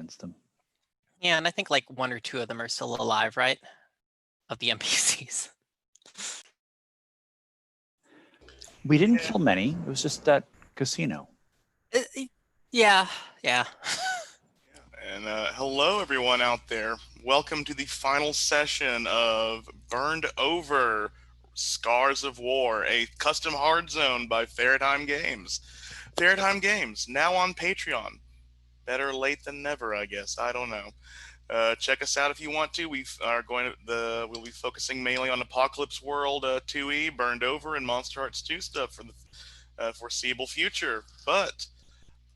against them. Yeah, and I think like 1 or 2 of them are still alive, right? Of the NPCs. We didn't kill many. It was just that casino. Yeah, yeah. And hello, everyone out there. Welcome to the final session of Burned Over Scars of War, a custom hard zone by Fairtime Games. Fairtime Games, now on Patreon. Better late than never, I guess. I don't know. Check us out if you want to. We'll be focusing mainly on Apocalypse World 2E, Burned Over, and Monster Hearts 2 stuff for the foreseeable future. But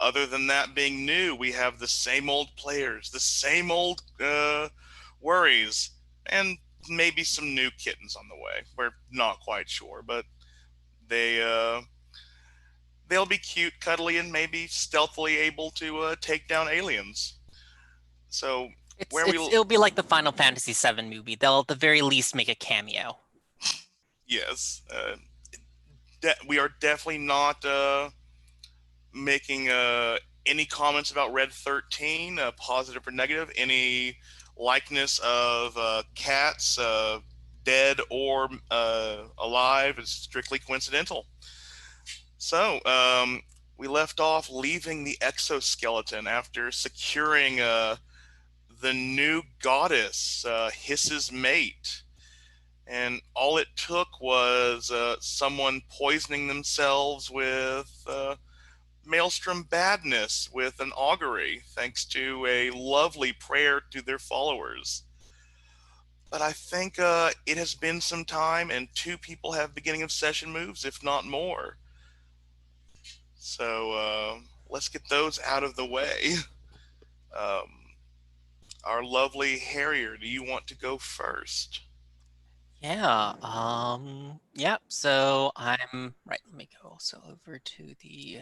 other than that being new, we have the same old players, the same old worries, and maybe some new kittens on the way. We're not quite sure, but they'll be cute, cuddly, and maybe stealthily able to take down aliens. So It'll be like the Final Fantasy VII movie. They'll at the very least make a cameo. Yes, we are definitely not making any comments about Red 13, positive or negative. Any likeness of cats, dead or alive, is strictly coincidental. So we left off leaving the exoskeleton after securing the new goddess, Hiss's mate. And all it took was someone poisoning themselves with Maelstrom badness with an augury, thanks to a lovely prayer to their followers. But I think it has been some time, and 2 people have beginning of session moves, if not more. So let's get those out of the way. Our lovely Harrier, do you want to go first? Yeah, yeah, so I'm right. Let me go also over to the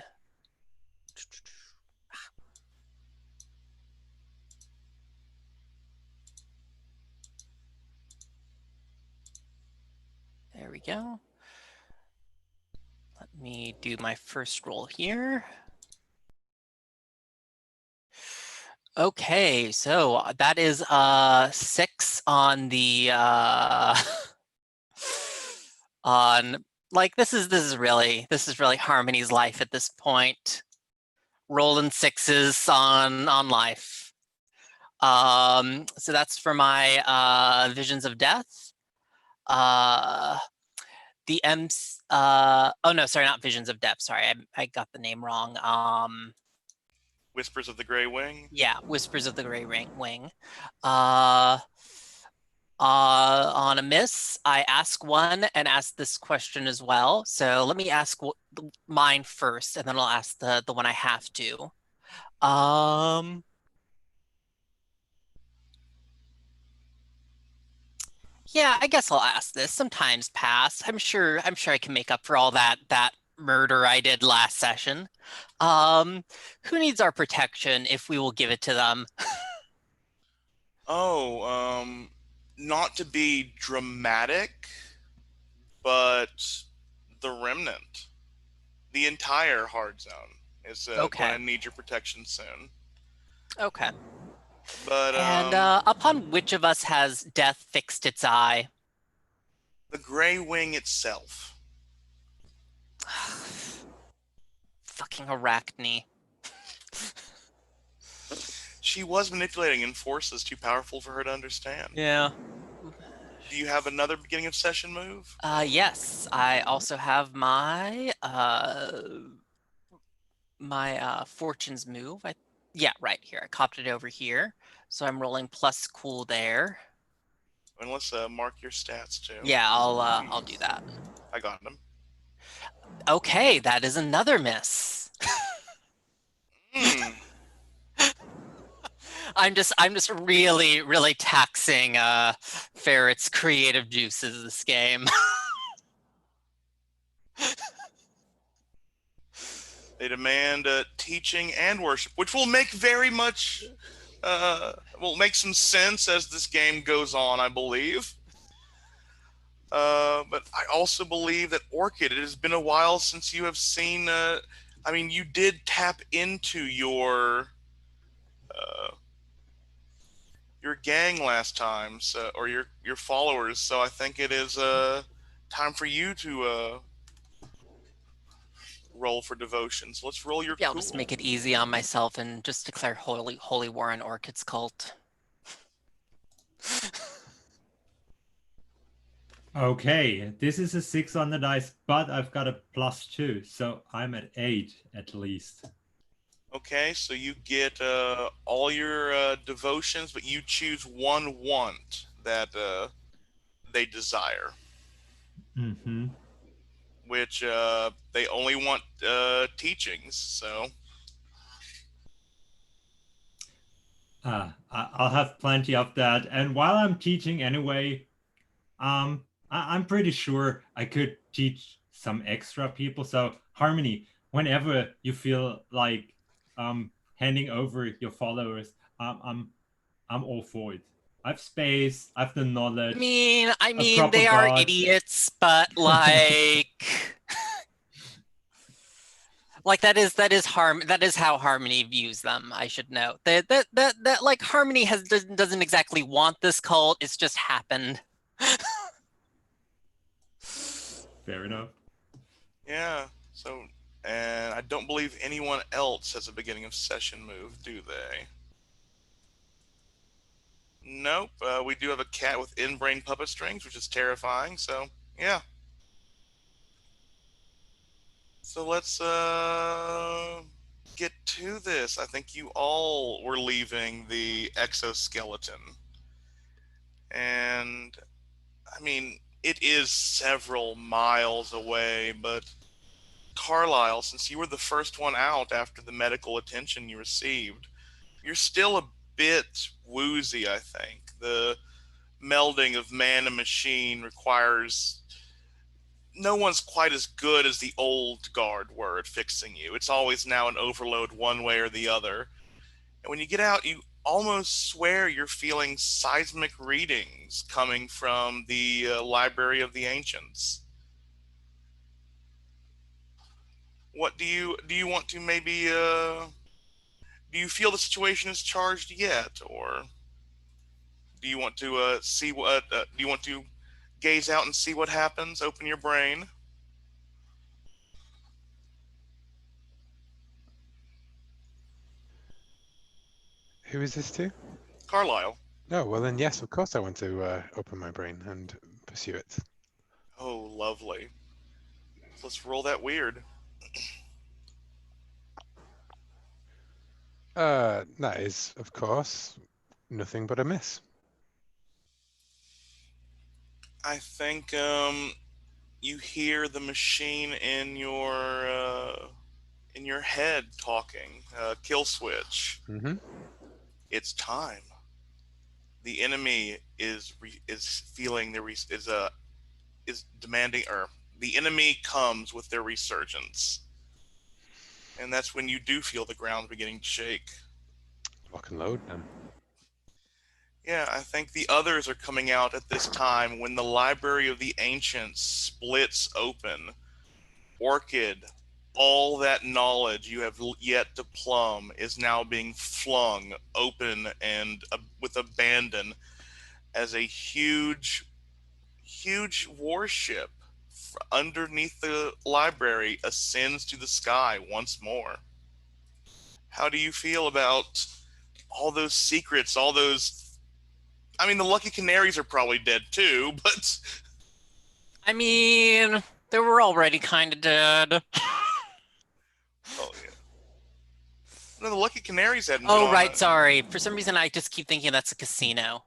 there we go. Let me do my first roll here. Okay, so that is 6 on the on like this is really Harmony's life at this point. Rolling 6s on life. So that's for my Visions of Death. The M's oh no, sorry, not Visions of Death. Sorry, I got the name wrong. Whispers of the Grey Wing? Yeah, Whispers of the Grey Wing. On a miss, I ask one and ask this question as well. So let me ask mine first, and then I'll ask the one I have to. Yeah, I guess I'll ask this. Some time's passed. I'm sure I can make up for all that murder I did last session. Who needs our protection if we will give it to them? Not to be dramatic, but the Remnant, the entire hard zone is Okay. going to need your protection soon. Okay. But And upon which of us has death fixed its eye? the Grey Wing itself. Fucking Arachne. She was manipulating in forces too powerful for her to understand. Yeah. Do you have another beginning of session move? Yes, I also have my fortunes move. Yeah, right here. I copied it over here. So I'm rolling plus cool there. And let's mark your stats too. Yeah, I'll do that. I got them. Okay, that is another miss. I'm just really taxing Ferret's creative juices this game. They demand teaching and worship, which will make will make some sense as this game goes on, I believe. But I also believe that Orchid, it has been a while since you have seen. I mean, you did tap into your gang last time, so or your followers. So I think it is time for you to roll for devotion. So let's roll your Yeah, I'll cool. just make it easy on myself and just declare holy war on Orchid's cult. Okay, this is a 6 on the dice, but I've got a +2, so I'm at 8 at least. Okay, so you get all your devotions, but you choose one want that they desire, Mm-hmm. which they only want teachings. So I'll have plenty of that. And while I'm teaching anyway, I'm pretty sure I could teach some extra people. So Harmony, whenever you feel like handing over your followers, I'm all for it. I've space, I've the knowledge. I mean, proper they are god. idiots, but like, like that is how Harmony views them. I should note that like Harmony doesn't exactly want this cult. It's just happened. Fair enough. yeah. So and I don't believe anyone else has a beginning of session move, do they? Nope. We do have a cat with in-brain puppet strings, which is terrifying. So yeah. So let's get to this. I think you all were leaving the exoskeleton. And I mean, it is several miles away, but Carlisle, since you were the first one out after the medical attention you received, you're still a bit woozy, I think. The melding of man and machine requires no one's quite as good as the old guard were at fixing you. It's always now an overload one way or the other. And when you get out, you almost swear you're feeling seismic readings coming from the Library of the Ancients. What do you want to maybe do you feel the situation is charged yet, or do you want to see what do you want to gaze out and see what happens? Open your brain. Who is this to? Carlisle. Oh, well then, yes, of course I want to open my brain and pursue it. Oh, lovely. So let's roll that weird. That is, of course, nothing but a miss. I think you hear the machine in your head talking. Kill switch. Mm-hmm. It's time. The enemy is feeling is demanding, or the enemy comes with their resurgence, and that's when you do feel the ground beginning to shake. Lock and load then. Yeah, I think the others are coming out at this time when the Library of the Ancients splits open. Orchid, all that knowledge you have yet to plumb is now being flung open and with abandon as a huge warship underneath the library ascends to the sky once more. How do you feel about all those secrets, all those... I mean, the Lucky Canaries are probably dead too, but... I mean, they were already kind of dead. Oh, yeah. No, the Lucky Canaries hadn't Oh, been right, on... sorry. For some reason, I just keep thinking that's a casino.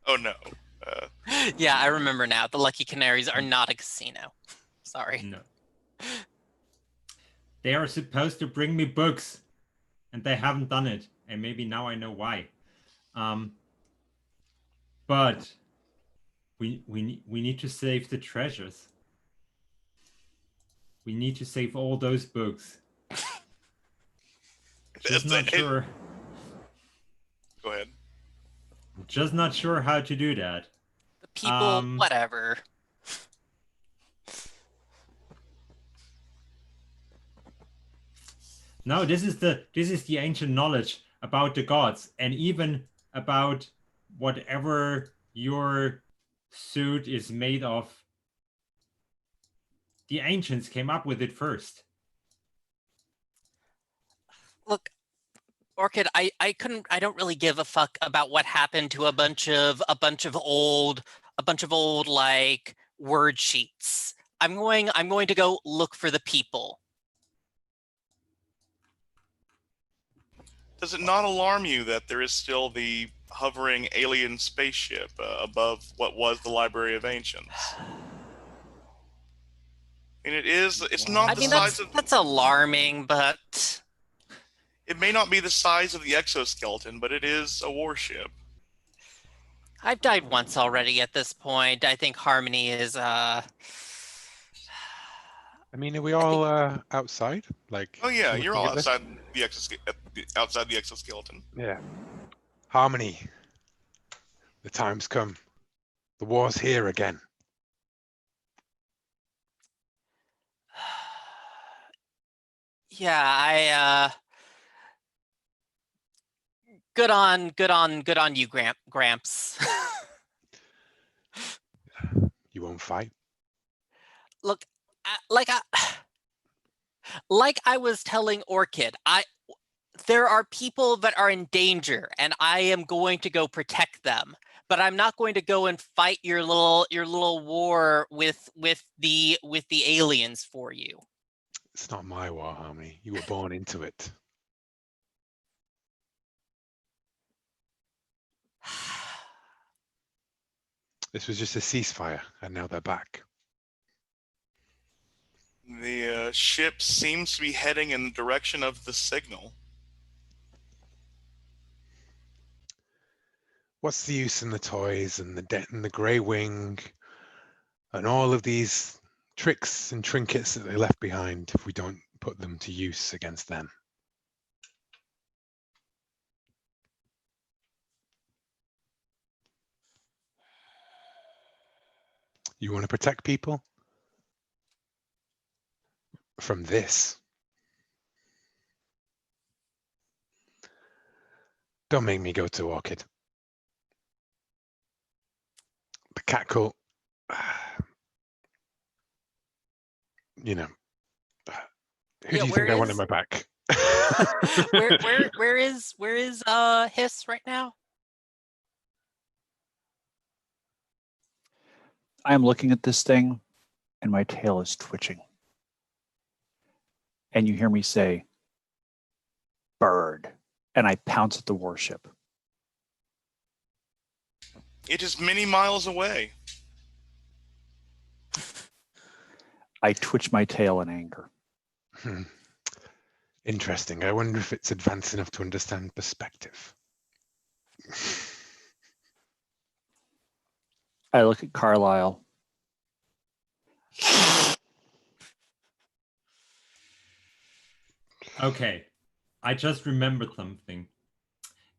Oh, no. Yeah, I remember now. The Lucky Canaries are not a casino. Sorry. No. They are supposed to bring me books, and they haven't done it. And maybe now I know why. But we need to save the treasures. We need to save all those books. Just not sure. Go ahead. Just not sure how to do that. The people, whatever. No, this is the ancient knowledge about the gods, and even about whatever your suit is made of, the ancients came up with it first. Look, Orchid, I don't really give a fuck about what happened to a bunch of old like word sheets. I'm going to go look for the people. Does it not alarm you that there is still the hovering alien spaceship above what was the Library of Ancients? And it's not I the mean, size of, that's alarming, but it may not be the size of the exoskeleton, but it is a warship. I've died once already at this point. I think Harmony is I mean, are we all outside? Like, Oh yeah, you're looking all at this? outside the exoskeleton. Yeah. Harmony. The time's come. The war's here again. yeah, good on you, Gramps. You won't fight. Look, like I was telling Orchid, there are people that are in danger, and I am going to go protect them. But I'm not going to go and fight your little war with the aliens for you. It's not my war, Harmony. You were born into it. This was just a ceasefire, and now they're back. The ship seems to be heading in the direction of the signal. What's the use in the toys and the grey wing and all of these tricks and trinkets that they left behind if we don't put them to use against them? You want to protect people from this? Don't make me go to Orchid. The cat call, you know, who do you think I want in my back? where is Hiss right now? I am looking at this thing, and my tail is twitching. And you hear me say, "Bird," and I pounce at the warship. It is many miles away. I twitch my tail in anger. Interesting. I wonder if it's advanced enough to understand perspective. I look at Carlisle. Okay, I just remembered something.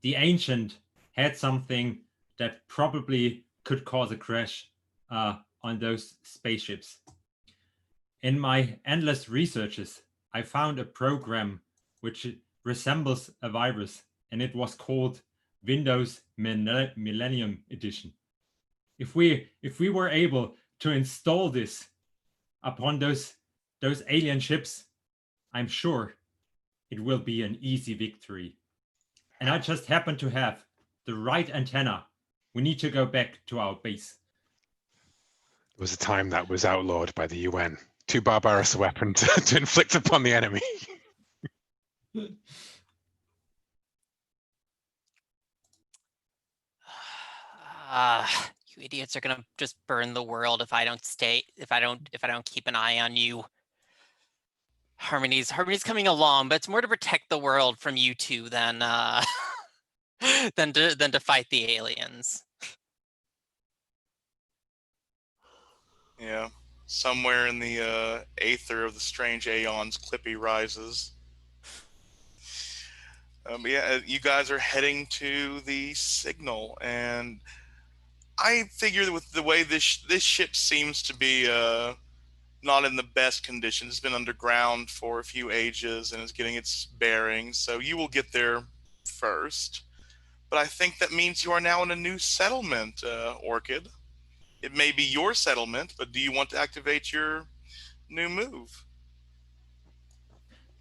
The Ancient had something that probably could cause a crash on those spaceships. In my endless researches, I found a program which resembles a virus, and it was called Windows Millennium Edition. If we were able to install this upon those alien ships, I'm sure it will be an easy victory. And I just happen to have the right antenna. We need to go back to our base. There was a time that was outlawed by the UN. Too barbarous a weapon to inflict upon the enemy. You idiots are gonna just burn the world if I don't keep an eye on you. Harmony's coming along, but it's more to protect the world from you two than than to fight the aliens. Yeah. Somewhere in the aether of the strange aeons, Clippy rises. Yeah, you guys are heading to the signal, and I figure that with the way this ship seems to be not in the best condition. It's been underground for a few ages and is getting its bearings, so you will get there first. but I think that means you are now in a new settlement, Orchid. It may be your settlement, but do you want to activate your new move?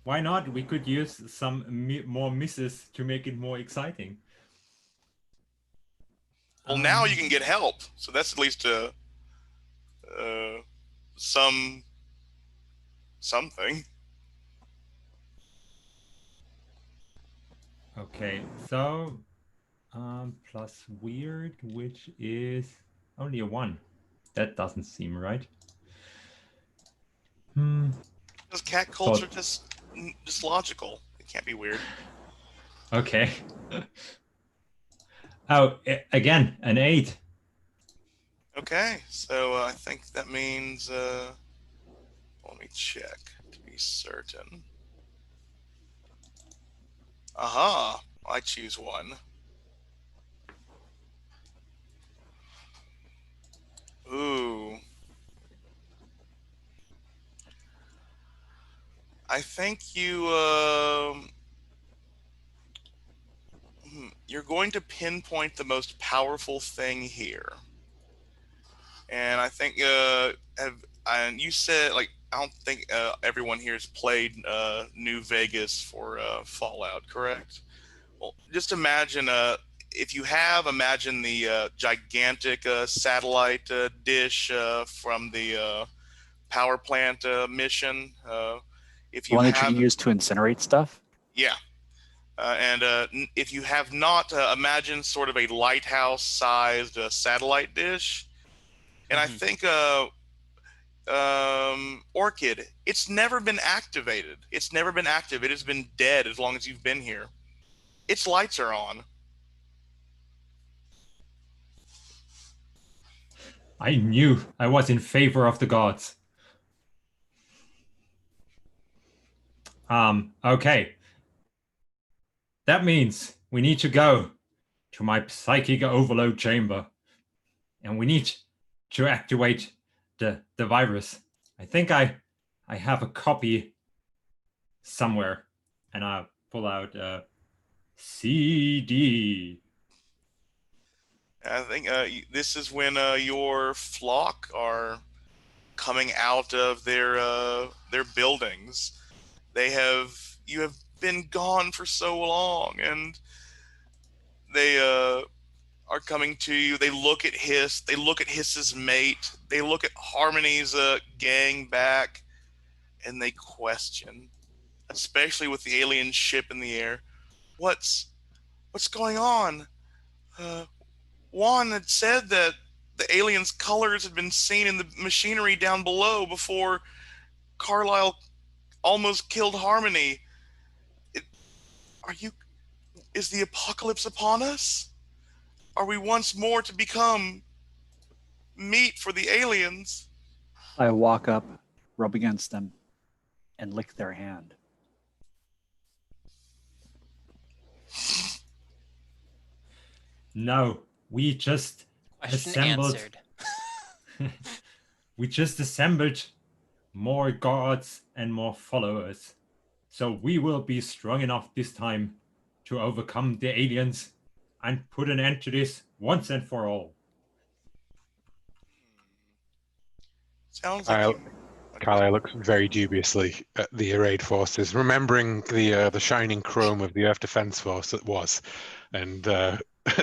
Why not? We could use some more misses to make it more exciting. Well, now you can get help, so that's at least something. Okay, so plus weird, which is only a 1. That doesn't seem right. Those cat cults are just logical. It can't be weird. Okay. Oh, again, an 8. Okay, so I think that means. Let me check to be certain. Aha! I choose 1. Ooh. I think you're going to pinpoint the most powerful thing here. And I think and you said, like, I don't think everyone here has played New Vegas for Fallout, correct? Well, just imagine if you have, imagine the gigantic satellite dish from the power plant mission. If The you one that you have, can use to incinerate stuff. yeah, and if you have not, imagine sort of a lighthouse-sized satellite dish. And I think Orchid, it's never been activated. It's never been active. It has been dead as long as you've been here. Its lights are on. I knew I was in favor of the gods. Okay. That means we need to go to my psychic overload chamber. And we need to activate the virus. I think I have a copy somewhere. And I'll pull out a CD. I think this is when your flock are coming out of their buildings. You have been gone for so long, and they are coming to you. They look at Hiss's mate. They look at Harmony's gang back, and they question, especially with the alien ship in the air. What's going on? Juan had said that the aliens' colors had been seen in the machinery down below before Carlisle almost killed Harmony. Is the apocalypse upon us? Are we once more to become meat for the aliens? I walk up, rub against them, and lick their hand. No, we just Question assembled. answered. We just assembled more gods and more followers. So we will be strong enough this time to overcome the aliens and put an end to this once and for all. Sounds like Carlisle looks very dubiously at the arrayed forces, remembering the shining chrome of the Earth Defense Force that was, and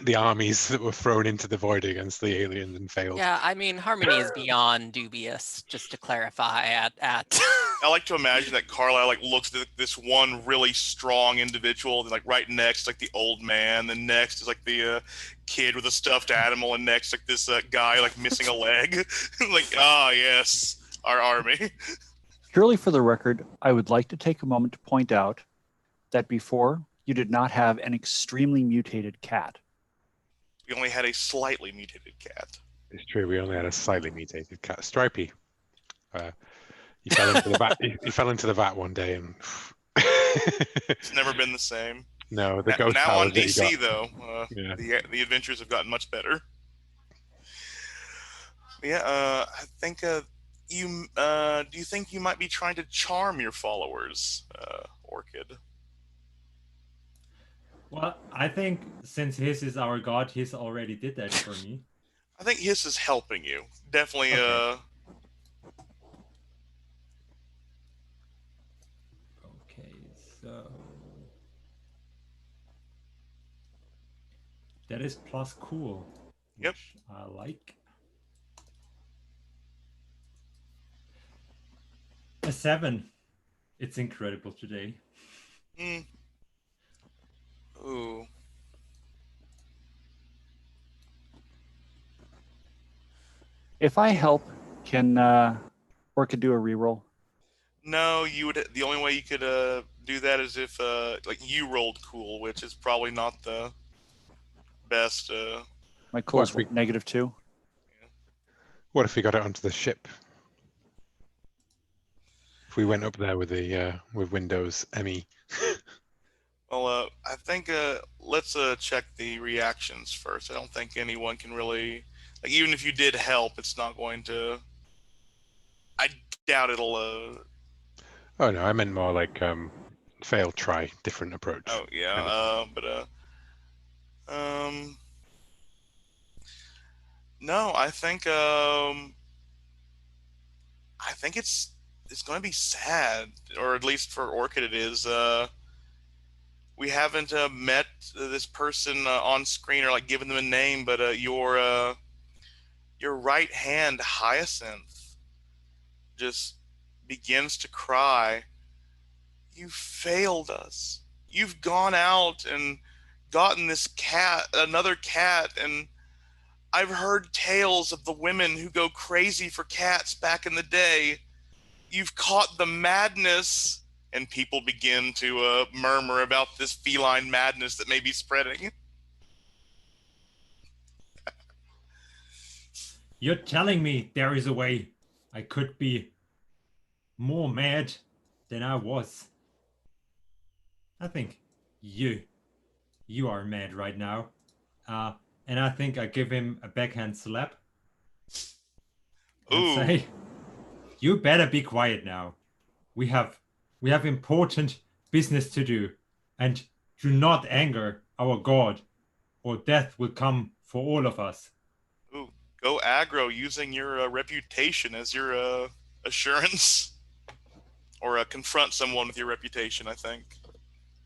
the armies that were thrown into the void against the aliens and failed. Yeah, I mean, Harmony is beyond dubious, just to clarify at I like to imagine that Carlisle looks at this one really strong individual, and right next the old man, then next is the kid with a stuffed animal, and next this guy missing a leg. Yes, our army. Purely for the record, I would like to take a moment to point out that before you did not have an extremely mutated cat. We only had a slightly mutated cat. It's true. We only had a slightly mutated cat, Stripey. He fell into the vat. He fell into the vat one day, and it's never been the same. No, the ghost now on powers that he DC got. though, Yeah. the adventures have gotten much better. Yeah, I think do you think you might be trying to charm your followers, Orchid? Well, I think since his is our god, he's already did that for me. I think his is helping you. Definitely. Okay. Okay, so that is plus cool, Yep. which I like. A 7. It's incredible today. Mm. Ooh. If I help, can Orchid do a reroll? No, you would. The only way you could do that is if like you rolled cool, which is probably not the best. My cool What is if we -2. what if we got it onto the ship? If we went up there with the with Windows ME. Well, I think let's check the reactions first. I don't think anyone can really, like, even if you did help, it's not going to. I doubt it'll. Oh no, I meant more like fail, try, different approach. Oh yeah. kind of. No, I think it's going to be sad, or at least for Orchid it is. We haven't met this person on screen or like given them a name, but your right hand Hyacinth just begins to cry. You failed us. You've gone out and gotten this cat, another cat, and I've heard tales of the women who go crazy for cats back in the day. You've caught the madness, and people begin to murmur about this feline madness that may be spreading. You're telling me there is a way I could be more mad than I was. I think you are mad right now. And I think I give him a backhand slap and Ooh, say, "You better be quiet now. We have important business to do, and do not anger our god, or death will come for all of us." ooh, go aggro using your reputation as your assurance, or confront someone with your reputation. I think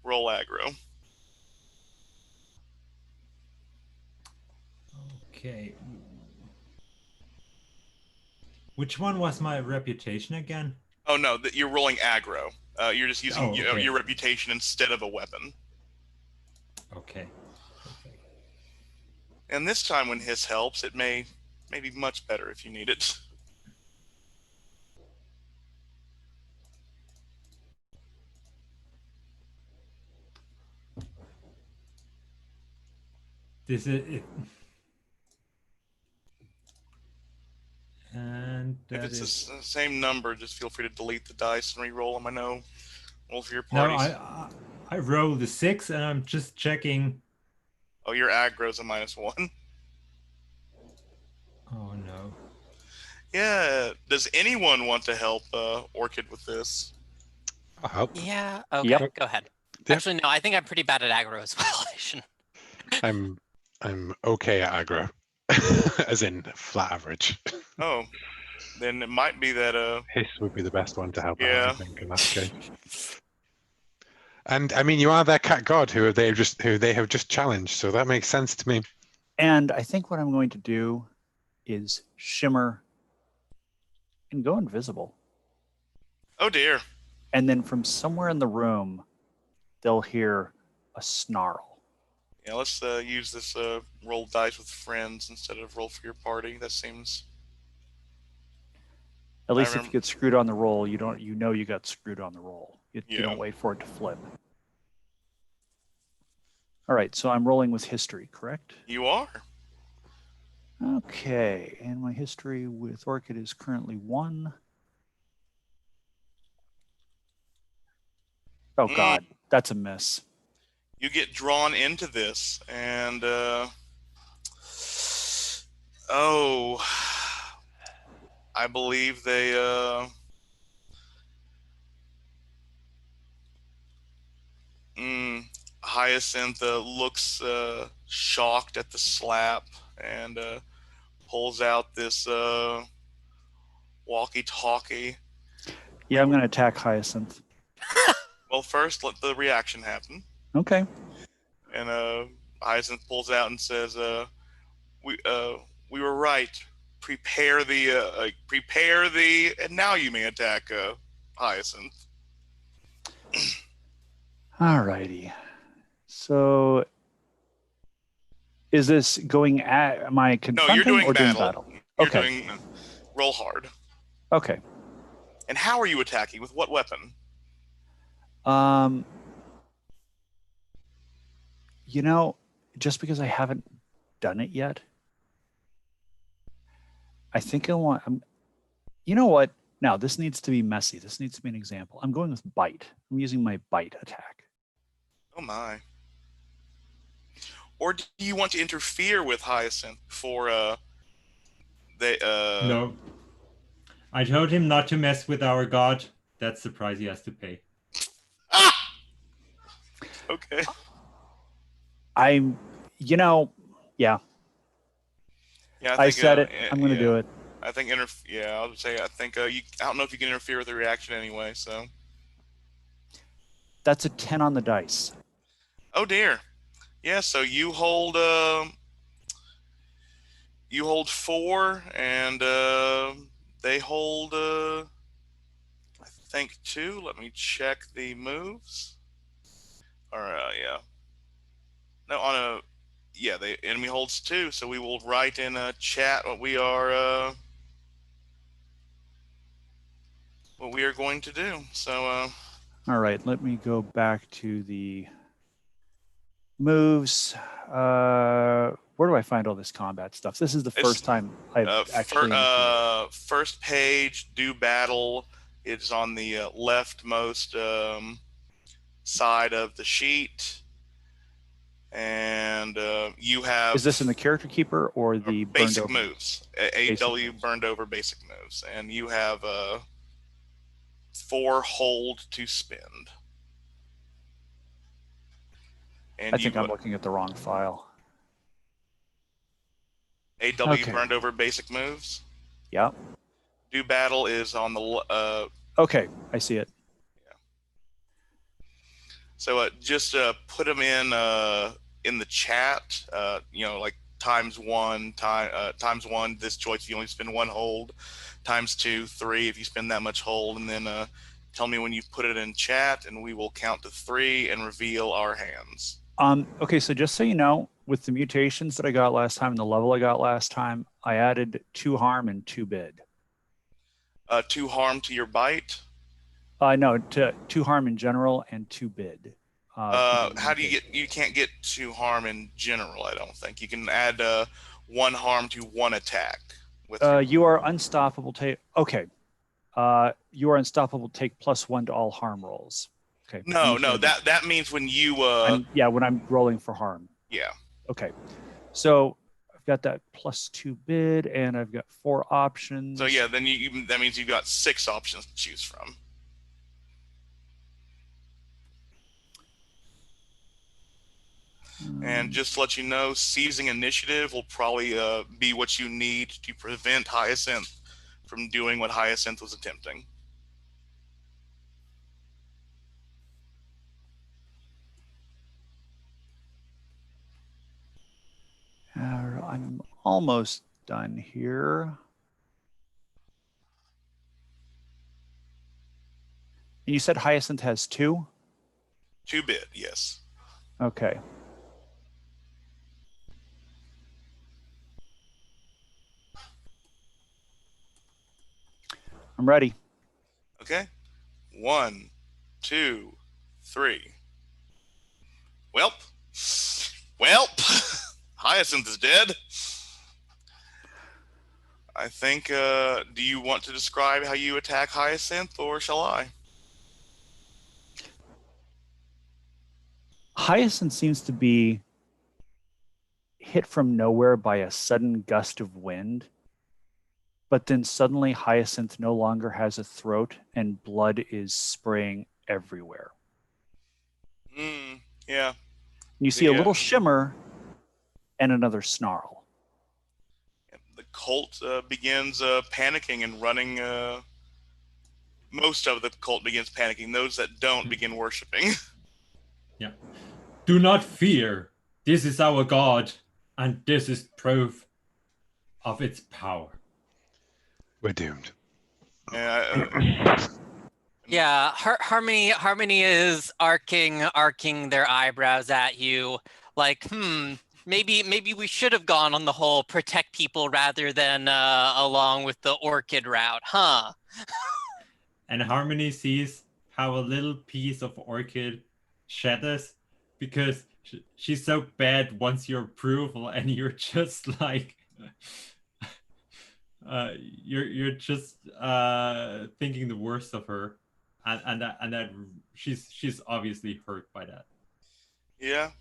roll aggro. Okay. Which one was my reputation again? Oh no, that you're rolling aggro. You're just using Oh, okay. your reputation instead of a weapon. Okay. Okay. And this time, when his helps, it may be much better if you need it. This is it. And If that it's is the same number, just feel free to delete the dice and re-roll them. I know roll for your now parties. I roll the 6 and I'm just checking. Oh, your aggro's a -1. Oh no. Yeah. Does anyone want to help Orchid with this? I'll help. Yeah. Okay. Yep. Go ahead. Yep. Actually, no. I think I'm pretty bad at aggro as well. I shouldn't. I'm okay at aggro, as in flat average. Oh, then it might be that Hiss would be the best one to help out, Yeah. I think, in that case. And I mean, you are their cat god, who they have just challenged, so that makes sense to me. And I think what I'm going to do is shimmer and go invisible. oh dear. And then from somewhere in the room, they'll hear a snarl. Yeah, let's use this roll dice with friends instead of roll for your party. That seems. At least if remember- you get screwed on the roll, you know you got screwed on the roll. You Yeah. don't wait for it to flip. All right, so I'm rolling with history, correct? You are. Okay, and my history with Orchid is currently 1. Oh God, that's a miss. You get drawn into this, and oh, I believe they Hyacinth looks shocked at the slap and pulls out this walkie-talkie. Yeah, I'm going to attack Hyacinth. Well, first let the reaction happen. Okay. And Hyacinth pulls out and says, "We were right. Prepare the, and now you may attack Hyacinth." All righty. So is this going at, am I No, confronting you're doing or doing battle. battle? You're Okay. doing roll hard. Okay. And how are you attacking? With what weapon? You know, just because I haven't done it yet, I think you know what? Now, this needs to be messy. This needs to be an example. I'm going with bite. I'm using my bite attack. Oh my. Or do you want to interfere with Hyacinth for No. I told him not to mess with our god. That's the price he has to pay. Ah! Okay. Yeah. Yeah, I think, said it. I'm going to yeah. do it. I think I would say I think I don't know if you can interfere with the reaction anyway. So. That's a 10 on the dice. Oh dear. Yeah. So you hold 4, and they hold I think 2. Let me check the moves. Or yeah. No, the enemy holds 2. So we will write in chat what we are going to do. So. All right, let me go back to the moves. Where do I find all this combat stuff? This is the first time I've actually. First page, do battle. It's on the leftmost side of the sheet, and you have. Is this in the character keeper or the basic burned over? Moves? AW burned over basic moves, and you have 4 hold to spend. And I think I'm looking at the wrong file. AW Okay. burned over basic moves. Yeah. Do battle is on the. Okay, I see it. Yeah. So just put them in the chat. Like times 1. Times 1. This choice you only spend 1 hold. Times 2, 3 if you spend that much hold, and then tell me when you've put it in chat, and we will count to 3 and reveal our hands. Okay, so just so you know, with the mutations that I got last time and the level I got last time, I added 2 harm and 2 bid. 2 harm to your bite? No, to 2 harm in general and 2 bid. How do you can't get 2 harm in general, I don't think. You can add 1 harm to 1 attack. You are unstoppable. Okay. You are unstoppable. Take +1 to all harm rolls. Okay. No, that means when you when I'm rolling for harm. Yeah. Okay. So I've got that +2 bid, and I've got 4 options. So yeah, then that means you've got 6 options to choose from. And just to let you know, seizing initiative will probably be what you need to prevent Hyacinth from doing what Hyacinth was attempting. I'm almost done here. And you said Hyacinth has 2? 2 bid, yes. Okay. I'm ready. Okay. 1, 2, 3. Welp. Hyacinth is dead. I think, do you want to describe how you attack Hyacinth, or shall I? Hyacinth seems to be hit from nowhere by a sudden gust of wind, but then suddenly Hyacinth no longer has a throat and blood is spraying everywhere. Yeah. And you see a little shimmer and another snarl. The cult begins panicking and running. Most of the cult begins panicking. Those that don't begin worshiping. Yeah. Do not fear. This is our God, and this is proof of its power. We're doomed. Yeah, Harmony is arcing their eyebrows at you, like, maybe we should have gone on the whole protect people rather than along with the orchid route, huh? And Harmony sees how a little piece of orchid shatters because she's so bad wants your approval, and you're just like you're just thinking the worst of her, and that she's obviously hurt by that. Yeah,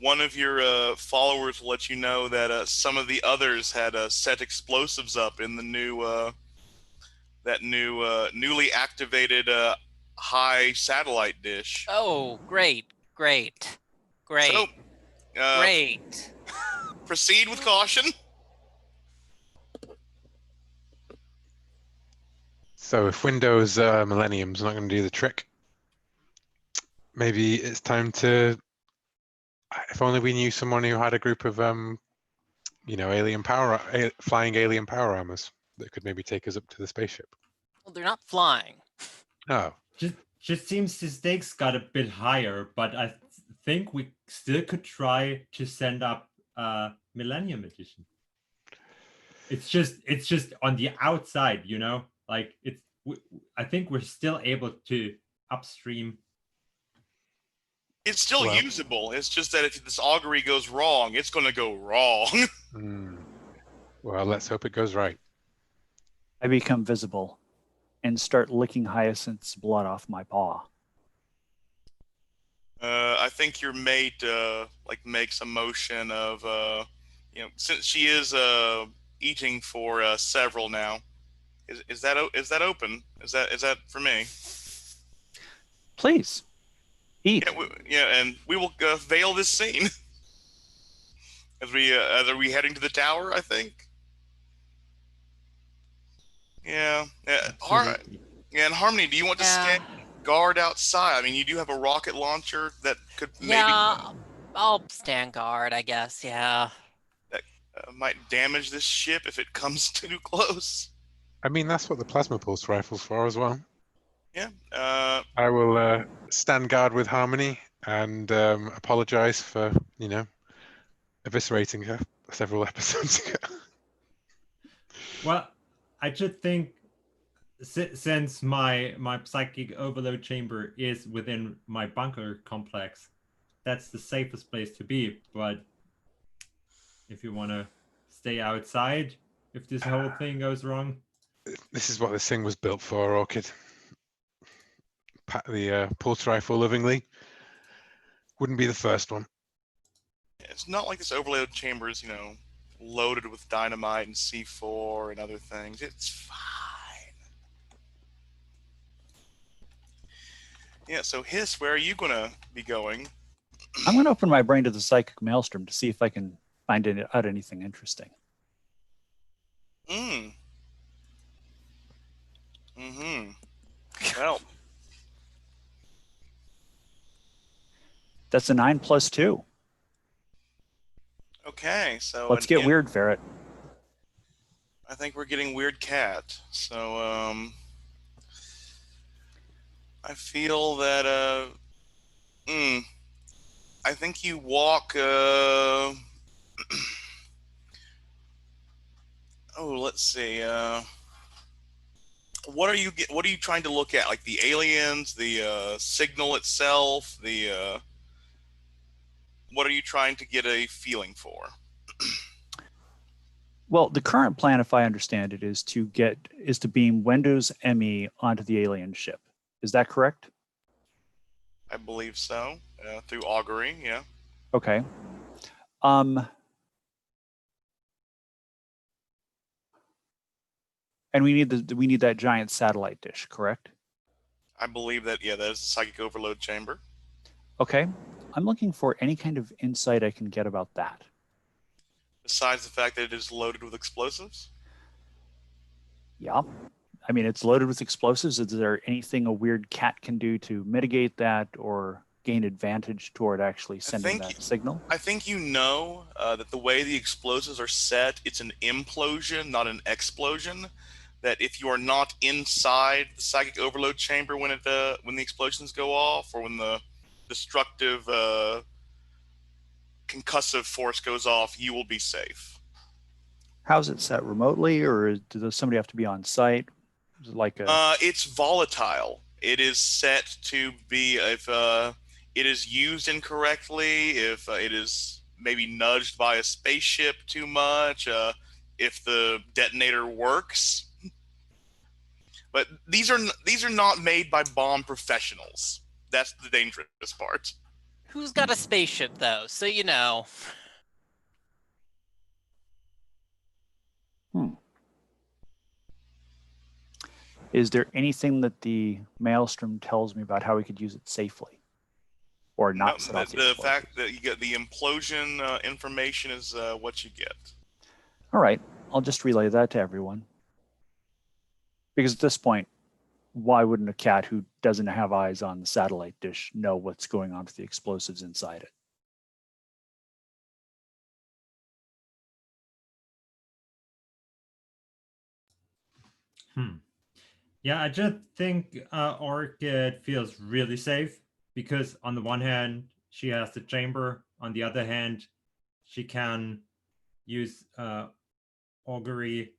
one of your followers will let you know that some of the others had set explosives up in the newly activated high satellite dish. Oh, great. So, Great. proceed with caution. So if Windows Millennium's not going to do the trick, maybe it's time to. If only we knew someone who had a group of flying alien power armors that could maybe take us up to the spaceship. Well, they're not flying. Oh, Just seems the stakes got a bit higher, but I think we still could try to send up Millennium Edition. It's just on the outside, like I think we're still able to upstream. It's still usable. It's just that if this augury goes wrong, it's going to go wrong. Well, let's hope it goes right. I become visible and start licking Hyacinth's blood off my paw. I think your mate makes a motion of since she is eating for several now. Is that open? Is that for me? Please eat. And we will veil this scene as are we heading to the tower, I think. Yeah. And Harmony, do you want to stand guard outside? I mean, you do have a rocket launcher that could maybe. Yeah, I'll stand guard, I guess. Yeah. That might damage this ship if it comes too close. I mean, that's what the plasma pulse rifle's for as well. Yeah. I will stand guard with Harmony and apologize for eviscerating her several episodes ago. Well, I just think since my psychic overload chamber is within my bunker complex, that's the safest place to be. But if you want to stay outside, if this whole thing goes wrong, this is what this thing was built for, Orchid. Pat the pulse rifle lovingly. Wouldn't be the first one. It's not like this overload chamber is, loaded with dynamite and C4 and other things. It's fine. Yeah, so Hiss, where are you going to be going? I'm going to open my brain to the psychic maelstrom to see if I can find out anything interesting. Well. That's a 9 + 2. Okay, so let's get weird, Ferret. I think we're getting weird cat. So I feel that I think you walk let's see. What are you trying to look at? Like the aliens, the signal itself, what are you trying to get a feeling for? Well, the current plan, if I understand it, is to beam Windows ME onto the alien ship. Is that correct? I believe so. Through augury, yeah. Okay. And we need that giant satellite dish, correct? I believe that, that is the psychic overload chamber. Okay. I'm looking for any kind of insight I can get about that. Besides the fact that it is loaded with explosives? Yeah. I mean, it's loaded with explosives. Is there anything a weird cat can do to mitigate that or gain advantage toward actually sending that signal? I think you know that the way the explosives are set, it's an implosion, not an explosion. That if you are not inside the psychic overload chamber when the explosions go off, or when the destructive concussive force goes off, you will be safe. How's it set remotely, or does somebody have to be on site? Is it like a It's volatile. It is set to be if it is used incorrectly, if it is maybe nudged by a spaceship too much, if the detonator works. But these are not made by bomb professionals. That's the dangerous part. Who's got a spaceship though? So you know. Is there anything that the maelstrom tells me about how we could use it safely, or not set off the fact that you get the implosion information is what you get. All right, I'll just relay that to everyone. Because at this point, why wouldn't a cat who doesn't have eyes on the satellite dish know what's going on with the explosives inside it? Yeah, I just think Orchid feels really safe because on the one hand, she has the chamber. On the other hand, she can use augury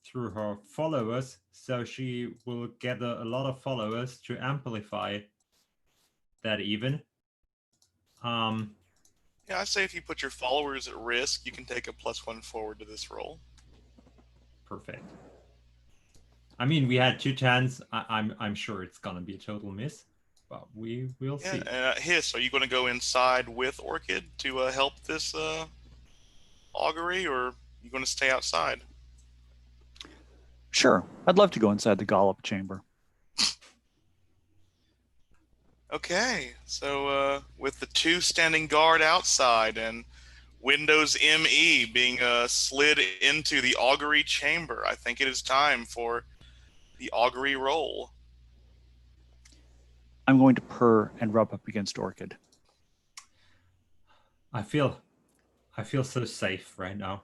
through her followers. So she will gather a lot of followers to amplify that even. Yeah, I say if you put your followers at risk, you can take a +1 forward to this roll. Perfect. I mean, we had 2 10s. I'm sure it's gonna be a total miss, but we will see. Hiss, are you going to go inside with Orchid to help this augury, or are you going to stay outside? Sure, I'd love to go inside the Gollop chamber. Okay, so with the 2 standing guard outside and Windows ME being slid into the augury chamber, I think it is time for the augury roll. I'm going to purr and rub up against Orchid. I feel so safe right now.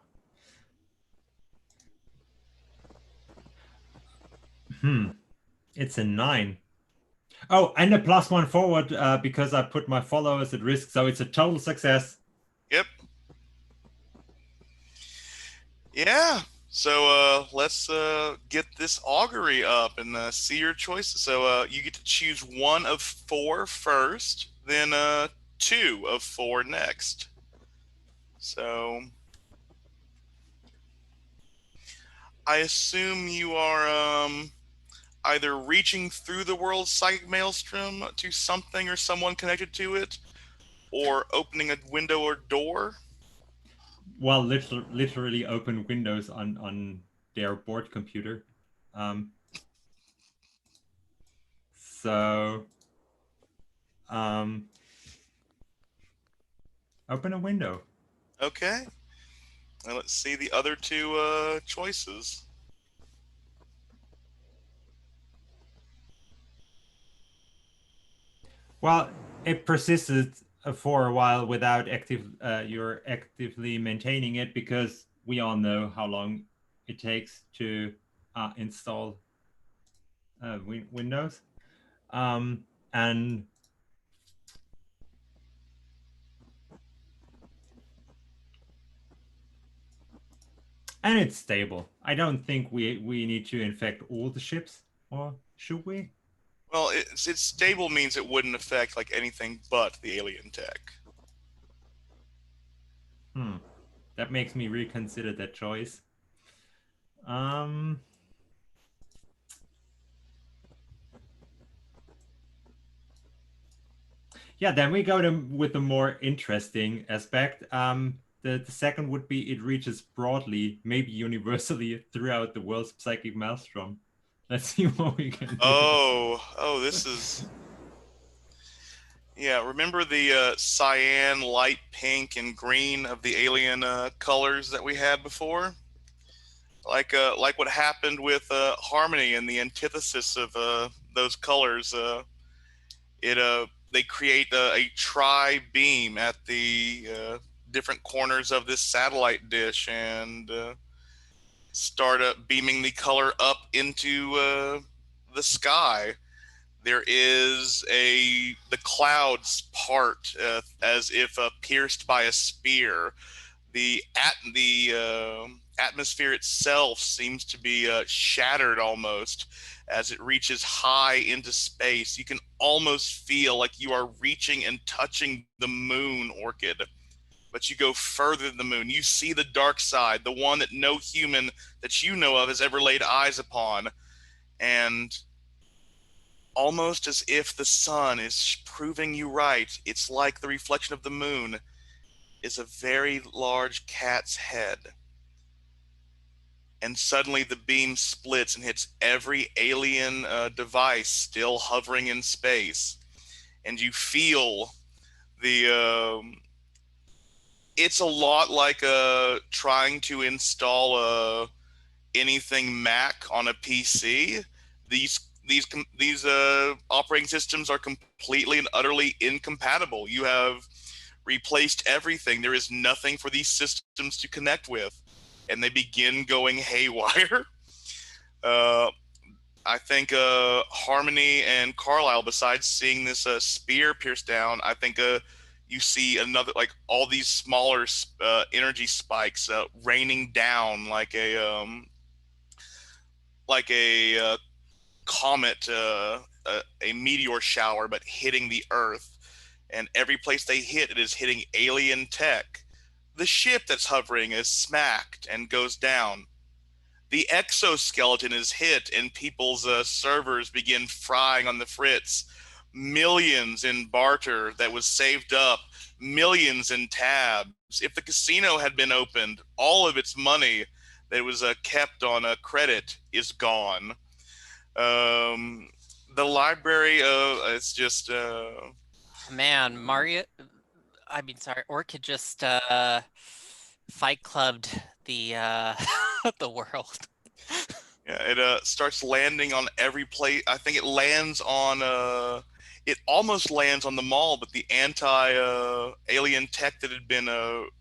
It's a 9. Oh, and a +1 forward because I put my followers at risk, so it's a total success. Yep. Yeah. So let's get this augury up and see your choices. So you get to choose 1 of 4 first, then 2 of 4 next. So I assume you are either reaching through the world's psychic maelstrom to something or someone connected to it, or opening a window or door. Well, literally open windows on their board computer. So open a window. Okay. And let's see the other 2 choices. Well, it persisted for a while without you're actively maintaining it, because we all know how long it takes to install Windows. And it's stable. I don't think we need to infect all the ships, or should we? Well, it's stable means it wouldn't affect like anything but the alien tech. That makes me reconsider that choice. Yeah, then we go with the more interesting aspect. The second would be it reaches broadly, maybe universally, throughout the world's psychic maelstrom. Let's see what we can do. Oh, this is... Yeah, remember the cyan, light pink, and green of the alien colors that we had before? Like what happened with Harmony and the antithesis of those colors. It They create a tri beam at the different corners of this satellite dish and start beaming the color up into the sky. There is the clouds part as if pierced by a spear. The atmosphere itself seems to be shattered almost as it reaches high into space. You can almost feel like you are reaching and touching the moon, Orchid, but you go further than the moon. You see the dark side, the one that no human that you know of has ever laid eyes upon. And almost as if the sun is proving you right, it's like the reflection of the moon is a very large cat's head. And suddenly the beam splits and hits every alien device still hovering in space. And you feel it's a lot like trying to install anything Mac on a PC. These operating systems are completely and utterly incompatible. You have replaced everything. There is nothing for these systems to connect with, and they begin going haywire. uh, I think Harmony and Carlisle, besides seeing this spear pierce down, I think you see another, like all these smaller energy spikes raining down like a comet, a meteor shower, but hitting the Earth. And every place they hit, it is hitting alien tech. The ship that's hovering is smacked and goes down. The exoskeleton is hit, and people's servers begin frying on the fritz. Millions in barter that was saved up, millions in tabs. If the casino had been opened, all of its money that was kept on a credit is gone. The library, it's just Man, sorry, Orchid just fight clubbed the the world. yeah, it starts landing on every place. I think it lands on it almost lands on the mall, but the anti alien tech that had been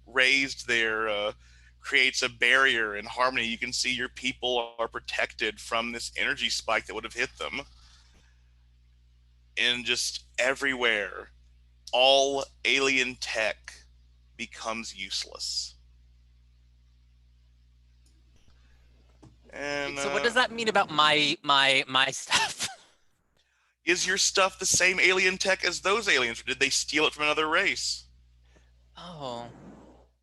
raised there creates a barrier. In Harmony, you can see your people are protected from this energy spike that would have hit them. And just everywhere, all alien tech becomes useless. And So what does that mean about my stuff? is your stuff the same alien tech as those aliens, or did they steal it from another race? Oh,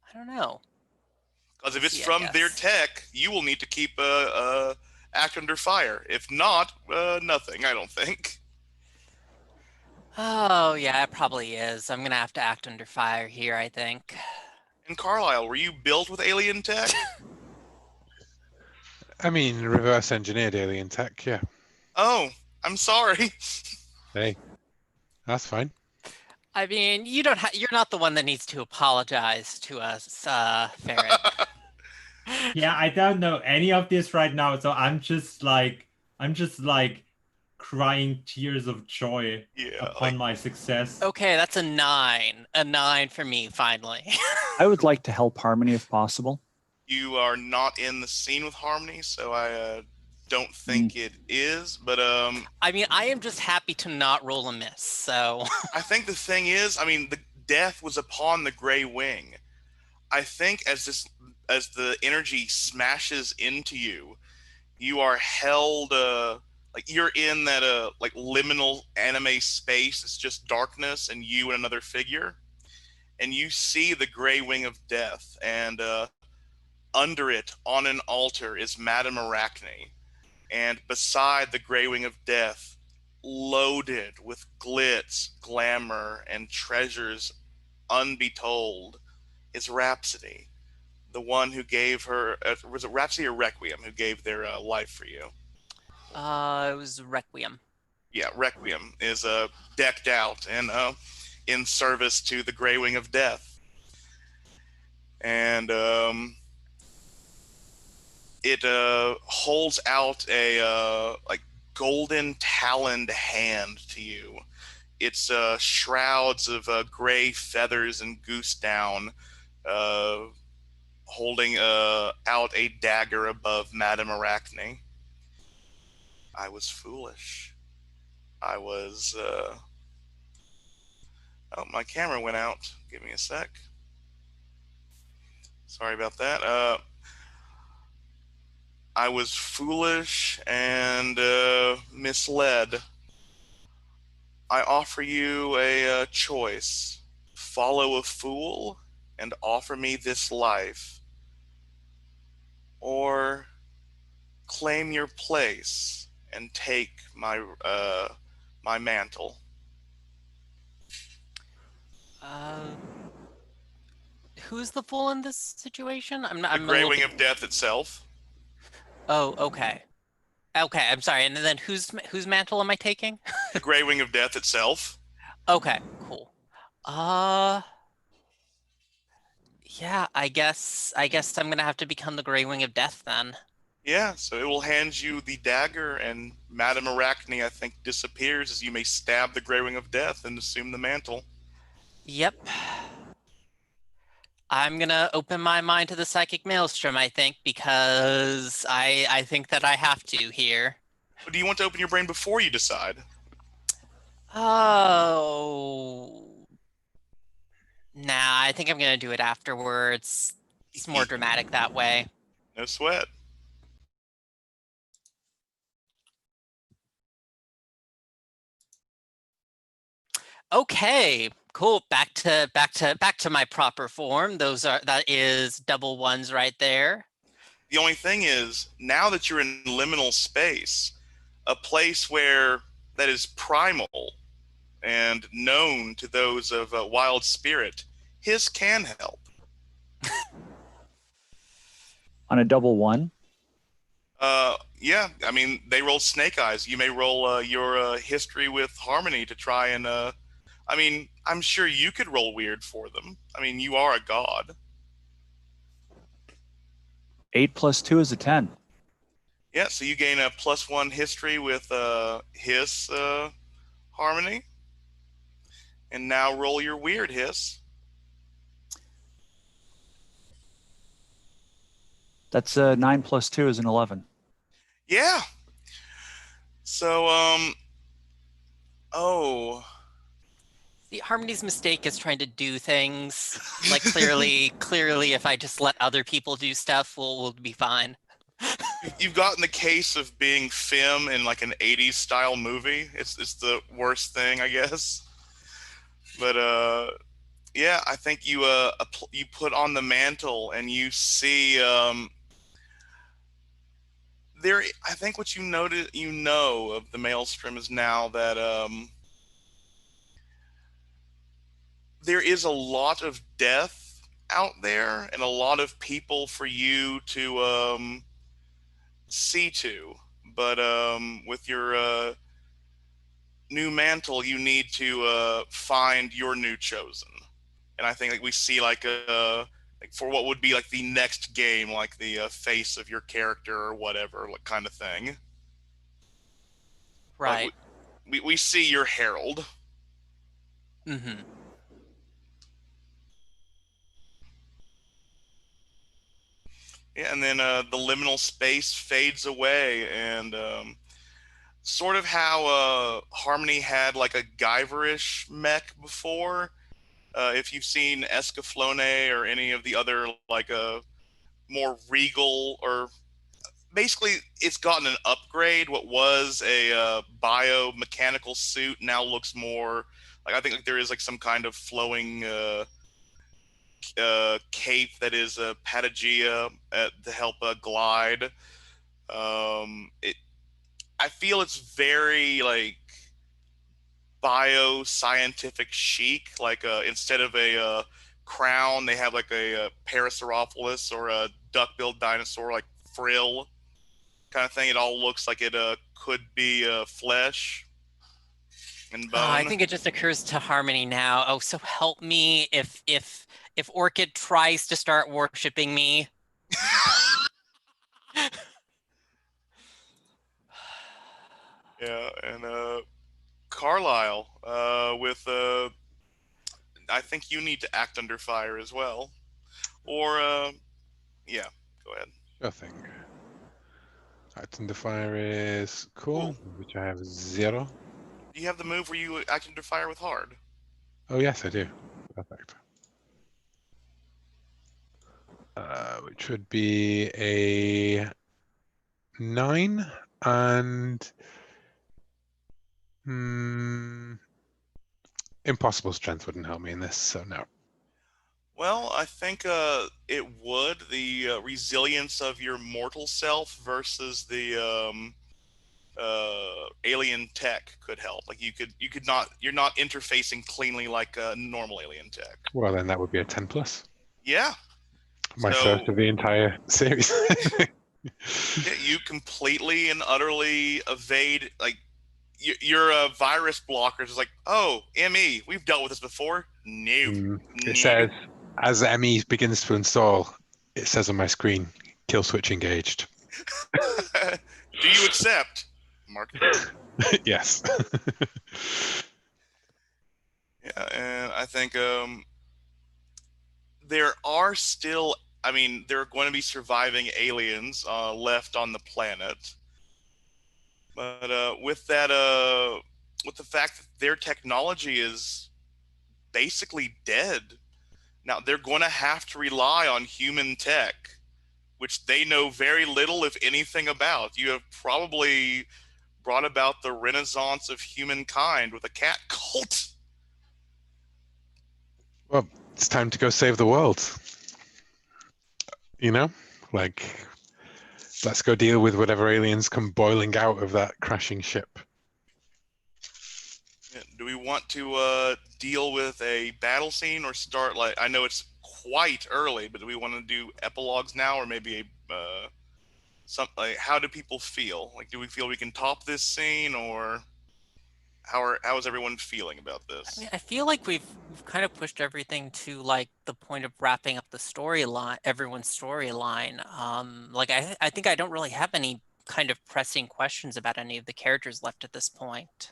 I don't know. Because if it's Yeah, from their yes. tech, you will need to keep act under fire. If not, nothing. I don't think. Oh, yeah, it probably is. I'm gonna have to act under fire here, I think. And Carlisle, were you built with alien tech? I mean, reverse engineered alien tech, yeah. Oh, I'm sorry. Hey, that's fine. I mean, you're not the one that needs to apologize to us, Ferret. Yeah, I don't know any of this right now, so I'm just like crying tears of joy Yeah, upon my success. Okay, that's a 9. A 9 for me, finally. I would like to help Harmony if possible. you are not in the scene with Harmony, so I don't think it is. But I mean, I am just happy to not roll a miss, so. I think the thing is, I mean, the death was upon the Gray Wing. I think as the energy smashes into you, you are held like you're in that like liminal anime space. It's just darkness and you and another figure, and you see the Gray Wing of Death, and under it on an altar is Madame Arachne, and beside the Gray Wing of Death, loaded with glitz, glamour, and treasures unbetold, is Rhapsody, the one who gave her was it Rhapsody or Requiem who gave their life for you? It was Requiem. Yeah, Requiem is decked out, and in service to the Grey Wing of Death. And it holds out a like golden taloned hand to you. It's shrouds of gray feathers and goose down, holding out a dagger above Madame Arachne. I was foolish. I was. Oh, my camera went out. Give me a sec. Sorry about that. I was foolish and misled. I offer you a choice. Follow a fool and offer me this life, or claim your place and take my mantle. Who's the fool in this situation? The I'm a Grey little Wing bit. of Death itself. Oh, okay. Okay, I'm sorry. And then whose mantle am I taking? The Grey Wing of Death itself. Okay, cool. Yeah, I guess I'm gonna have to become the Grey Wing of Death then. Yeah, so it will hand you the dagger, and Madame Arachne, I think, disappears as you may stab the Grey Wing of Death and assume the mantle. Yep. I'm gonna open my mind to the psychic maelstrom, I think, because I think that I have to here. But do you want to open your brain before you decide? Oh. Nah, I think I'm gonna do it afterwards. It's more dramatic that way. No sweat. Okay, cool. Back to my proper form. That is double ones right there. The only thing is, now that you're in liminal space, a place where that is primal and known to those of wild spirit, his can help. On a double one, Yeah, I mean, they rolled snake eyes. You may roll your history with Harmony to try and, I mean, I'm sure you could roll weird for them. I mean, you are a god. 8 plus 2 is a 10. Yeah, so you gain a +1 history with his Harmony. And now roll your weird hiss. That's 9 plus 2 is an 11. Yeah. So, oh. See, Harmony's mistake is trying to do things. Like clearly, if I just let other people do stuff, we'll be fine. You've gotten the case of being femme in like an 80s style movie. It's the worst thing, I guess. But yeah, I think you you put on the mantle and you see there. I think what you know of the maelstrom is now that there is a lot of death out there and a lot of people for you to see to. But with your new mantle, you need to find your new chosen. And I think like we see like like for what would be like the next game, like the face of your character or whatever, like kind of thing. Right. Like we see your herald. Mm-hmm. Yeah, and then the liminal space fades away, and sort of how Harmony had like a Guyverish mech before. If you've seen Escaflowne or any of the other like more regal, or basically it's gotten an upgrade. What was a biomechanical suit now looks more like, I think like there is like some kind of flowing cape that is a patagia to help glide. I feel it's very like bioscientific chic. Like instead of a crown, they have like a Parasaurolophus or a duck-billed dinosaur like frill kind of thing. It all looks like it could be flesh. And I Bone. think it just occurs to Harmony now. Oh, so help me if Orchid tries to start worshiping me. Yeah, and Carlisle, with I think you need to act under fire as well. Or yeah, go ahead. Sure thing. Act under fire is cool, which I have 0. Do you have the move where you act under fire with hard? Oh yes, I do. Perfect. Which would be a 9 and impossible strength wouldn't help me in this, so no. Well, I think it would. The resilience of your mortal self versus the alien tech could help. Like you could not, you're not interfacing cleanly like a normal alien tech. Well, then that would be a 10 plus. Yeah. My So- first of the entire series. Yeah, you completely and utterly evade, like, your virus blockers is like, oh, ME, we've dealt with this before. No. It says, as ME begins to install, it says on my screen, kill switch engaged. Do you accept? Mark. Yes. Yeah, and I think there are still, I mean, there are going to be surviving aliens left on the planet. But with that, with the fact that their technology is basically dead, now they're going to have to rely on human tech, which they know very little, if anything, about. You have probably brought about the renaissance of humankind with a cat cult. Well, it's time to go save the world. You know, like, let's go deal with whatever aliens come boiling out of that crashing ship. Do we want to deal with a battle scene or start, like, I know it's quite early, but do we want to do epilogues now, or maybe a something like, how do people feel? Like, do we feel we can top this scene, or how is everyone feeling about this? I mean, I feel like we've kind of pushed everything to like the point of wrapping up the storyline, everyone's storyline. Like I think I don't really have any kind of pressing questions about any of the characters left at this point.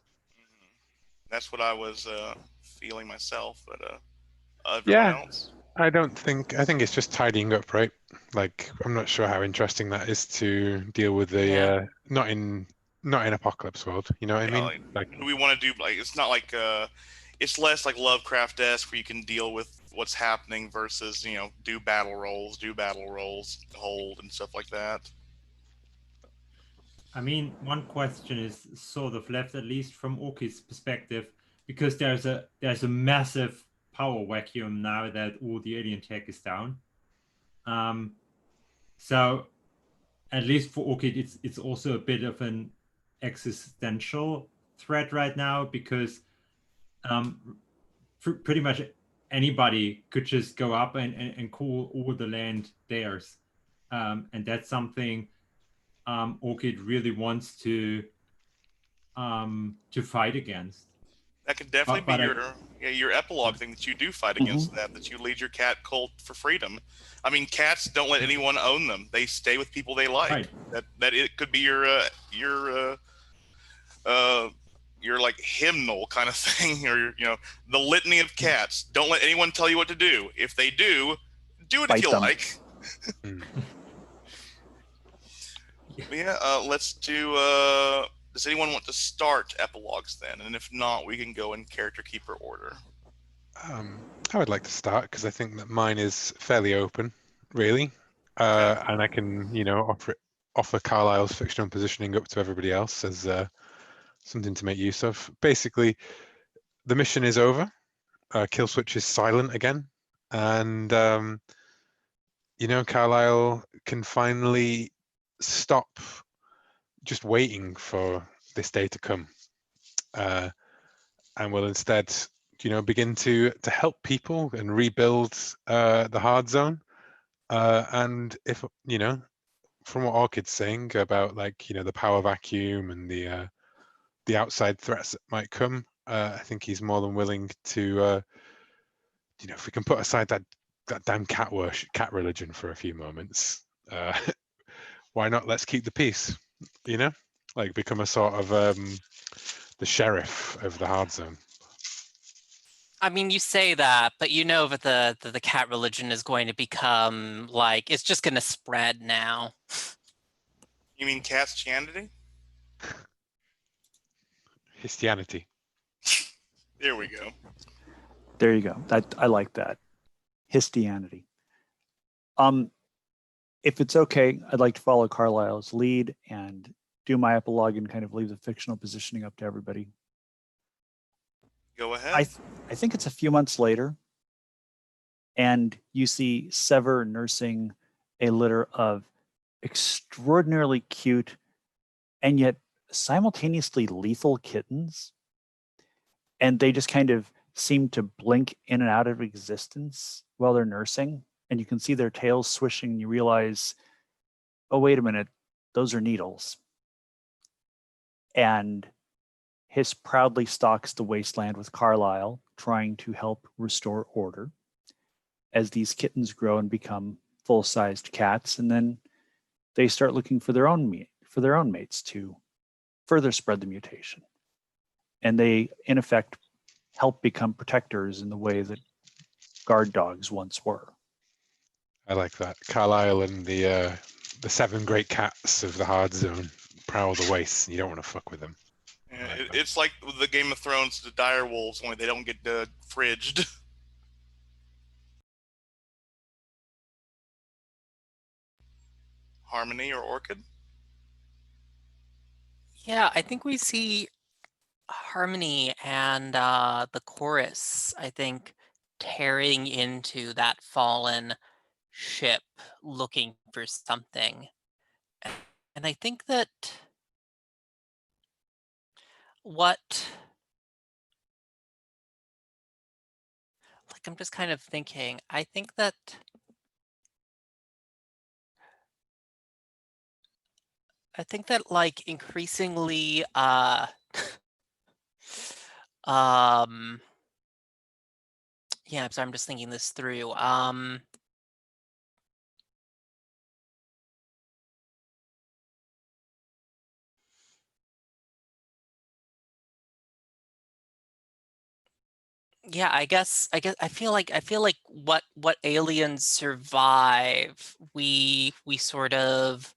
That's what I was feeling myself, but everyone Yeah. else? I think it's just tidying up, right? Like, I'm not sure how interesting that is to deal with the Yeah. not in Apocalypse World, you know what I Yeah, mean? Like, do we want to do, like, it's not like it's less like Lovecraft-esque where you can deal with what's happening versus, you know, do battle rolls, hold and stuff like that. I mean, one question is sort of left, at least from Orchid's perspective, because there's a massive power vacuum now that all the alien tech is down. So at least for Orchid, it's also a bit of an existential threat right now, because pretty much anybody could just go up and call all the land theirs, and that's something Orchid really wants to fight against. That could definitely be your epilogue thing, that you do fight against that you lead your cat cult for freedom. I mean, cats don't let anyone own them; they stay with people they like. Right. That it could be your like hymnal kind of thing, or, you know, the litany of cats. Don't let anyone tell you what to do. If they do it Bite if you them. like. But yeah, let's do. Does anyone want to start epilogues then? And if not, we can go in character keeper order. I would like to start because I think that mine is fairly open, really, and I can, you know, offer Carlisle's fictional positioning up to everybody else as something to make use of. Basically, the mission is over. Kill switch is silent again, and you know, Carlisle can finally stop just waiting for this day to come, and will instead, you know, begin to help people and rebuild the hard zone. And if, you know, from what Orchid's saying about, like, you know, the power vacuum and the outside threats that might come, I think he's more than willing to, if we can put aside that damn cat religion for a few moments, why not? Let's keep the peace. Like become a sort of the sheriff of the hard zone. I mean, you say that, but you know that the cat religion is going to become like, it's just going to spread now. You mean Christianity? Christianity. There we go. There you go. I like that. Histianity. If it's okay, I'd like to follow Carlisle's lead and do my epilogue and kind of leave the fictional positioning up to everybody. Go ahead. I think it's a few months later, and you see Sever nursing a litter of extraordinarily cute and yet simultaneously lethal kittens. And they just kind of seem to blink in and out of existence while they're nursing. And you can see their tails swishing, and you realize, oh, wait a minute, those are needles. And Hiss proudly stalks the wasteland with Carlisle, trying to help restore order as these kittens grow and become full-sized cats. And then they start looking for their own mates to further spread the mutation. And they, in effect, help become protectors in the way that guard dogs once were. I like that. Carlisle and the 7 great cats of the hard zone prowl the wastes. You don't want to fuck with them. Yeah, like that. it's like the Game of Thrones, the dire wolves, only they don't get fridged. Harmony or Orchid? Yeah, I think we see Harmony and the chorus, I think, tearing into that fallen ship looking for something. And I think that I'm just kind of thinking, I think that like increasingly yeah, so I'm just thinking this through. Yeah, I feel like what aliens survive, we sort of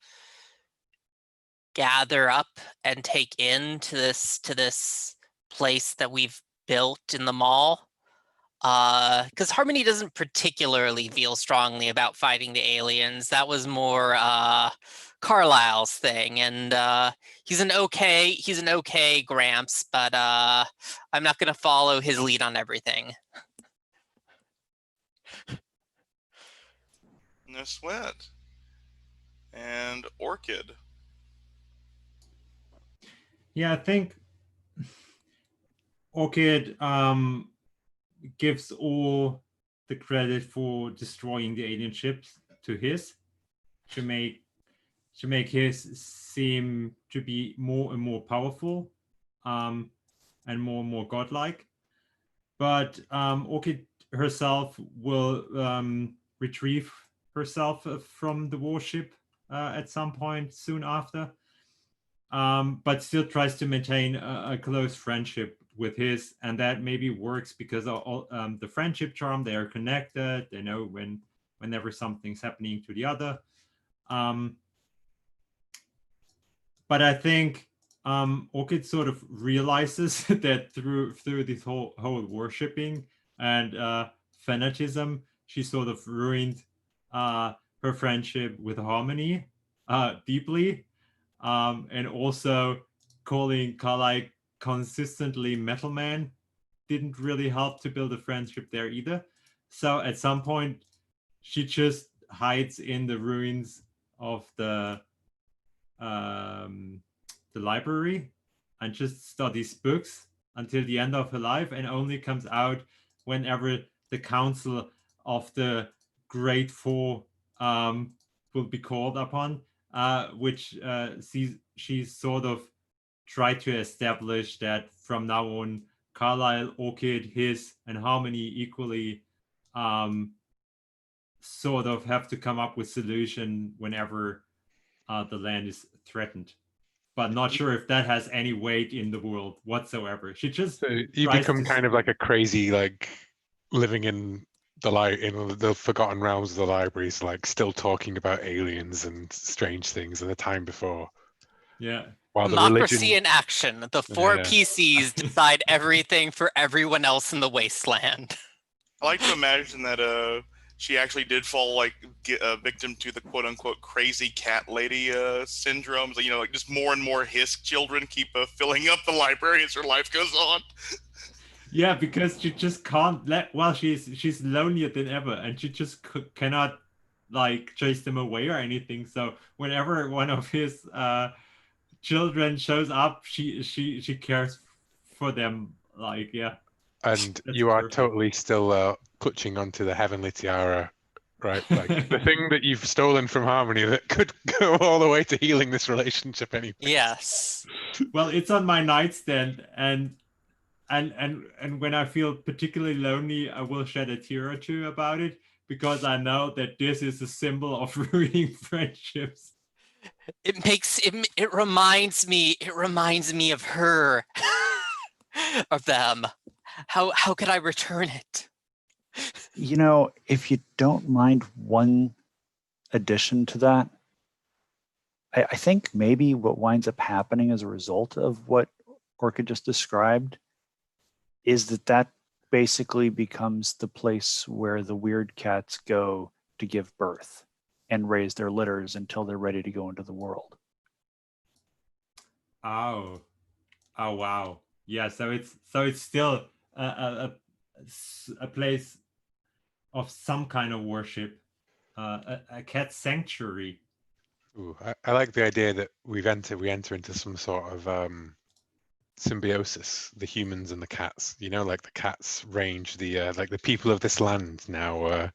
gather up and take into this place that we've built in the mall. Because Harmony doesn't particularly feel strongly about fighting the aliens. That was more Carlisle's thing, and he's an okay Gramps, but I'm not gonna follow his lead on everything. No sweat. And Orchid. Yeah, I think Orchid gives all the credit for destroying the alien ships to Hiss to make Hiss seem to be more and more powerful, and more godlike. But Orchid herself will retrieve herself from the warship at some point soon after, but still tries to maintain a close friendship with Hiss, and that maybe works because of the friendship charm. They are connected. They know whenever something's happening to the other. But I think Orchid sort of realizes that through this whole worshipping and fanatism, she sort of ruined her friendship with Harmony deeply, and also calling Carlisle consistently Metal Man didn't really help to build a friendship there either. So at some point, she just hides in the ruins of the library and just studies books until the end of her life, and only comes out whenever the council of the Great Four will be called upon, which she's sort of tried to establish that from now on Carlisle, Orchid, his, and Harmony equally sort of have to come up with solution whenever the land is threatened. But not sure if that has any weight in the world whatsoever. She just So you tries become to kind of like a crazy, like living in the forgotten realms of the libraries, like still talking about aliens and strange things in the time before. yeah. While the Democracy religion, in action. The four Yeah. PCs decide everything for everyone else in the wasteland. I like to imagine that she actually did fall like victim to the quote unquote crazy cat lady syndrome. So, you know, like just more and more Hisk children keep filling up the library as her life goes on. Yeah, because she just can't let. Well, she's lonelier than ever, and she just cannot like chase them away or anything. So whenever one of his children shows up, she cares for them. Like, yeah, and that's you are perfect. totally still clutching onto the heavenly tiara, right? Like the thing that you've stolen from Harmony that could go all the way to healing this relationship anyway. Yes. Well, it's on my nightstand, and when I feel particularly lonely, I will shed a tear or two about it, because I know that this is a symbol of ruining friendships. It reminds me of her, of them. How could I return it? You know, if you don't mind one addition to that, I think maybe what winds up happening as a result of what Orchid just described is that basically becomes the place where the weird cats go to give birth and raise their litters until they're ready to go into the world. Oh, oh wow, yeah. So it's still a place of some kind of worship, a cat sanctuary. Ooh, I like the idea that we enter into some sort of symbiosis, the humans and the cats. You know, like the cats range the like the people of this land now.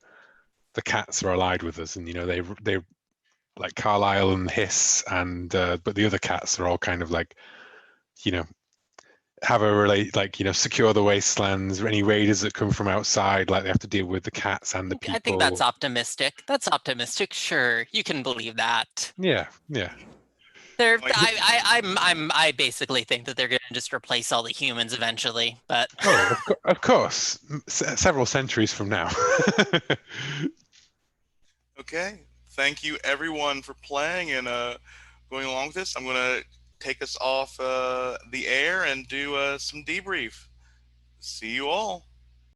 The cats are allied with us, and you know they like Carlisle and Hiss, and but the other cats are all kind of like, you know, have a like, you know, secure the wastelands. Any raiders that come from outside, like they have to deal with the cats and the people. I think that's optimistic. That's optimistic. Sure, you can believe that. Yeah. I basically think that they're going to just replace all the humans eventually. But Oh, of course, several centuries from now. Okay, thank you everyone for playing and going along with this. I'm gonna take us off the air and do some debrief. See you all.